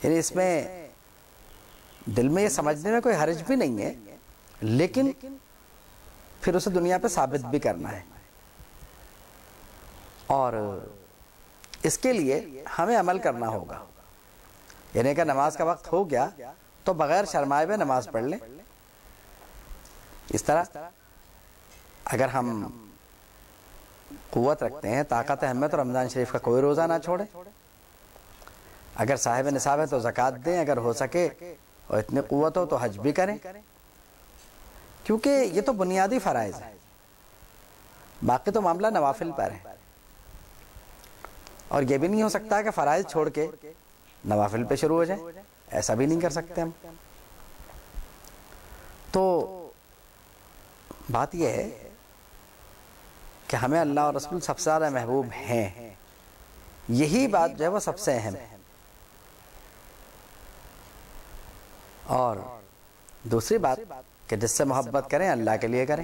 یعنی اس میں دل میں یہ سمجھنے میں کوئی حرج بھی نہیں ہے، لیکن پھر اسے دنیا پہ ثابت بھی کرنا ہے، اور اس کے لیے ہمیں عمل کرنا ہوگا۔ یعنی کہ نماز کا وقت ہو گیا تو بغیر شرمائے ہوئے نماز پڑھ لیں۔ اس طرح اگر ہم قوت رکھتے ہیں، طاقت ہے ہمیں، تو رمضان شریف کا کوئی روزہ نہ چھوڑیں۔ اگر صاحب نصاب ہے تو زکوٰۃ دیں، اگر ہو سکے اور اتنی قوت ہو تو حج بھی کریں، کیونکہ یہ تو بنیادی فرائض ہے، باقی تو معاملہ نوافل پر ہے۔ اور یہ بھی نہیں ہو سکتا کہ فرائض چھوڑ کے نوافل پہ شروع ہو جائیں، ایسا بھی نہیں کر سکتے ہم۔ تو بات یہ ہے کہ ہمیں اللہ اور رسول سب سے زیادہ محبوب ہیں، یہی بات جو ہے وہ سب سے اہم ہے۔ اور دوسری بات کہ جس سے محبت کریں اللہ کے لیے کریں۔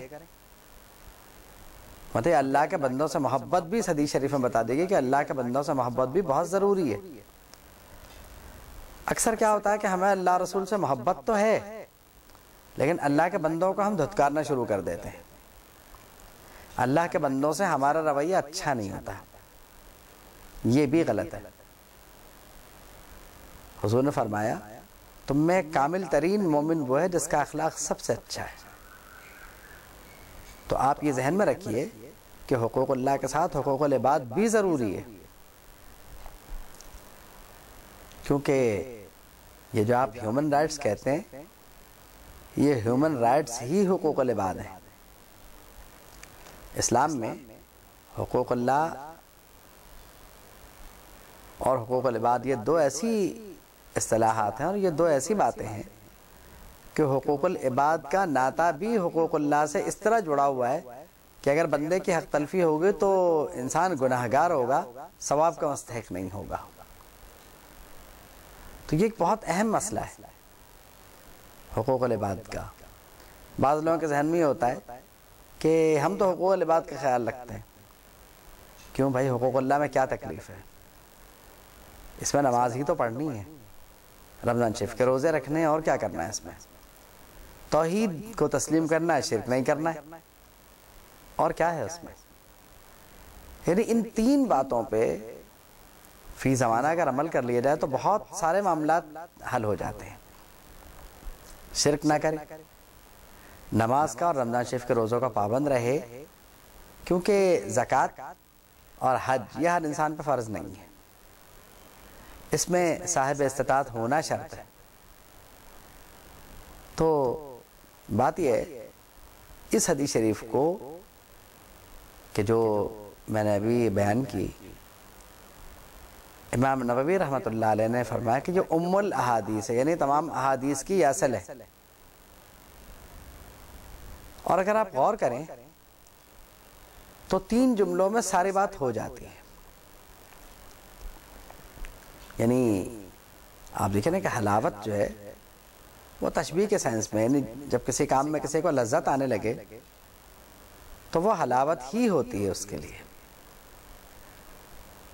مطلب اللہ کے بندوں سے محبت بھی اس حدیث شریف میں بتا دے گی کہ اللہ کے بندوں سے محبت بھی بہت ضروری ہے۔ اکثر کیا ہوتا ہے کہ ہمیں اللہ رسول سے محبت تو ہے، لیکن اللہ کے بندوں کو ہم دھتکارنا شروع کر دیتے ہیں، اللہ کے بندوں سے ہمارا رویہ اچھا نہیں ہوتا، یہ بھی غلط ہے۔ حضور نے فرمایا تم میں کامل ترین مومن وہ ہے جس کا اخلاق سب سے اچھا ہے۔ تو آپ یہ ذہن میں رکھیے کہ حقوق اللہ کے ساتھ حقوق العباد بھی ضروری ہے، کیونکہ یہ جو آپ ہیومن رائٹس کہتے ہیں، یہ ہیومن رائٹس ہی حقوق العباد ہیں۔ اسلام میں حقوق اللہ اور حقوق العباد یہ دو ایسی اصطلاحات ہیں، اور یہ دو ایسی باتیں ہیں کہ حقوق العباد کا ناطہ بھی حقوق اللہ سے اس طرح جڑا ہوا ہے کہ اگر بندے کی حق تلفی ہوگی تو انسان گناہگار ہوگا، ثواب کا مستحق نہیں ہوگا۔ تو یہ ایک بہت اہم مسئلہ ہے حقوق العباد کا۔ بعض لوگوں کے ذہن میں یہ ہوتا ہے کہ ہم تو حقوق العباد کا خیال رکھتے ہیں، کیوں بھائی حقوق اللہ میں کیا تکلیف ہے؟ اس میں نماز ہی تو پڑھنی ہے، رمضان شریف کے روزے رکھنے ہیں، اور کیا کرنا ہے اس میں؟ توحید کو تسلیم کرنا ہے، شرک نہیں کرنا ہے، اور کیا ہے اس میں؟ یعنی ان تین باتوں پہ فی زمانہ اگر عمل کر لیا جائے تو بہت سارے معاملات حل ہو جاتے ہیں۔ شرک نہ کرے، نماز کا اور رمضان شریف کے روزوں کا پابند رہے، کیونکہ زکوٰۃ اور حج یہ ہر انسان پہ فرض نہیں ہے، اس میں صاحب استطاعت ہونا شرط ہے۔ تو بات یہ ہے اس حدیث شریف کو کہ جو میں نے ابھی بیان کی، امام نووی رحمۃ اللہ علیہ نے فرمایا کہ جو ام الاحادیث ہے، یعنی تمام احادیث کی اصل ہے۔ اور اگر آپ غور کریں تو 3 جملوں میں ساری بات ہو جاتی ہے۔ یعنی آپ دیکھیں نا کہ حلاوت جو ہے وہ تشبیہ کے سینس میں، یعنی جب کسی کام میں کسی کو لذت آنے لگے تو وہ حلاوت ہی ہوتی ہے اس کے لیے،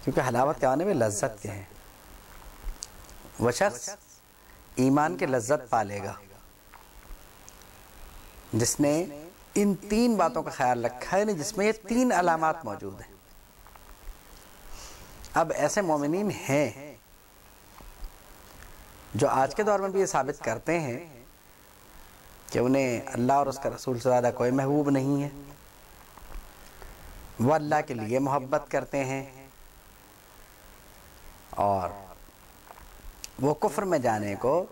کیونکہ حلاوت کے معنی میں لذت کے ہیں۔ وہ شخص ایمان کے لذت پالے گا جس نے ان 3 باتوں کا خیال رکھا ہے، جس میں یہ 3 علامات موجود ہیں۔ اب ایسے مومنین ہیں جو آج کے دور میں بھی یہ ثابت کرتے ہیں کہ انہیں اللہ اور اس کا رسول سے زیادہ کوئی محبوب نہیں ہے، وہ اللہ کے لیے محبت کرتے ہیں، اور وہ کفر میں جانے کو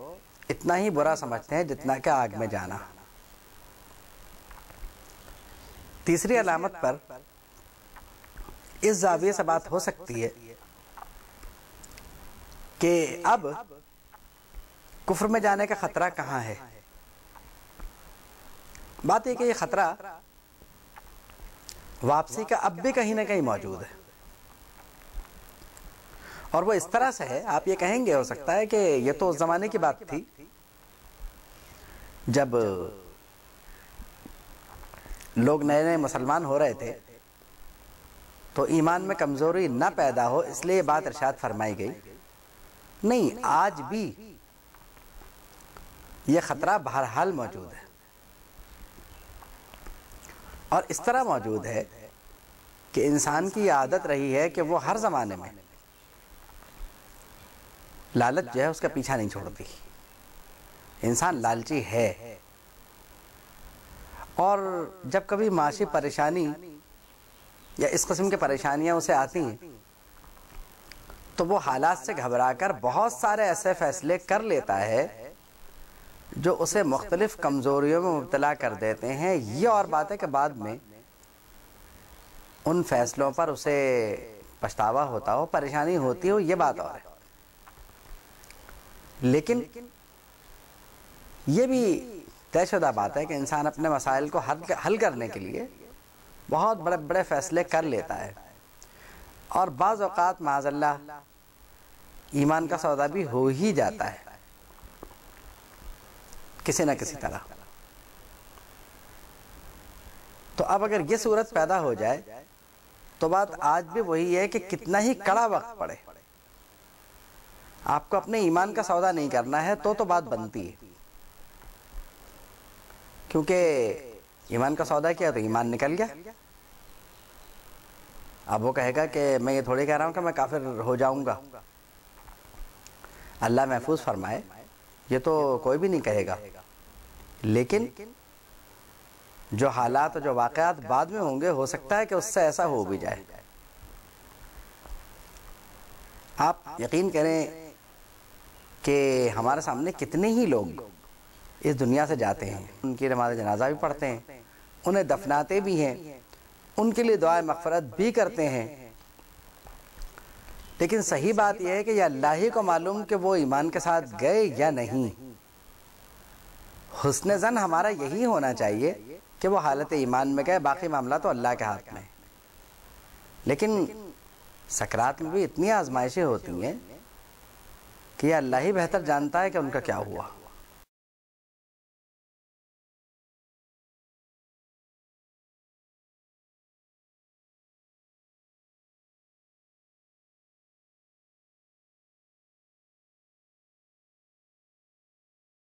اتنا ہی برا سمجھتے ہیں جتنا کہ آگ میں جانا۔ تیسری علامت پر اس زاویے سے بات ہو سکتی ہے کہ اب کفر میں جانے کا خطرہ کہاں ہے؟ بات یہ کہ یہ خطرہ واپسی کا اب بھی کہیں نہ کہیں موجود ہے، اور وہ اس طرح سے ہے، آپ یہ کہیں گے ہو سکتا ہے کہ یہ تو اس زمانے کی بات تھی جب لوگ نئے نئے مسلمان ہو رہے تھے تو ایمان میں کمزوری نہ پیدا ہو، اس لیے یہ بات ارشاد فرمائی گئی نہیں، آج بھی یہ خطرہ بہرحال موجود ہے، اور اس طرح موجود ہے کہ انسان کی عادت رہی ہے کہ وہ ہر زمانے میں لالچ جو ہے اس کا پیچھا نہیں چھوڑتی. انسان لالچی ہے، اور جب کبھی معاشی پریشانی یا اس قسم کی پریشانیاں اسے آتی ہیں تو وہ حالات سے گھبرا کر بہت سارے ایسے فیصلے کر لیتا ہے جو اسے مختلف کمزوریوں میں مبتلا کر دیتے ہیں. یہ اور بات ہے کہ بعد میں ان فیصلوں پر اسے پچھتاوا ہوتا ہو، پریشانی ہوتی ہو، یہ بات اور ہے. لیکن یہ بھی طے شدہ بات ہے کہ انسان اپنے مسائل کو حل کرنے کے لیے بہت بڑے بڑے فیصلے کر لیتا ہے، اور بعض اوقات معاذ اللہ ایمان کا سودا بھی ہو ہی جاتا ہے کسی نہ کسی طرح. تو اب اگر یہ صورت پیدا ہو جائے تو بات آج بھی وہی ہے کہ کتنا ہی کڑا وقت پڑے، آپ کو اپنے ایمان کا سودا نہیں کرنا ہے تو بات بنتی ہے. کیونکہ ایمان کا سودا کیا تو ایمان نکل گیا. اب وہ کہے گا کہ میں یہ تھوڑی کہہ رہا ہوں کہ میں کافر ہو جاؤں گا، اللہ محفوظ فرمائے، یہ تو کوئی بھی نہیں کہے گا. لیکن جو حالات اور جو واقعات بعد میں ہوں گے ہو سکتا ہے کہ اس سے ایسا ہو بھی جائے. آپ یقین کریں کہ ہمارے سامنے کتنے ہی لوگ اس دنیا سے جاتے ہیں، ان کی نماز جنازہ بھی پڑھتے ہیں، انہیں دفناتے بھی ہیں، ان کے لیے دعائے مغفرت بھی کرتے ہیں. لیکن صحیح بات یہ ہے کہ یہ اللہ ہی کو معلوم کہ وہ ایمان کے ساتھ گئے یا نہیں. حسن ظن ہمارا یہی ہونا چاہیے کہ وہ حالت ایمان میں گئے، باقی معاملہ تو اللہ کے ہاتھ میں. لیکن سکرات میں بھی اتنی آزمائشیں ہوتی ہیں کہ یہ اللہ ہی بہتر جانتا ہے کہ ان کا کیا ہوا.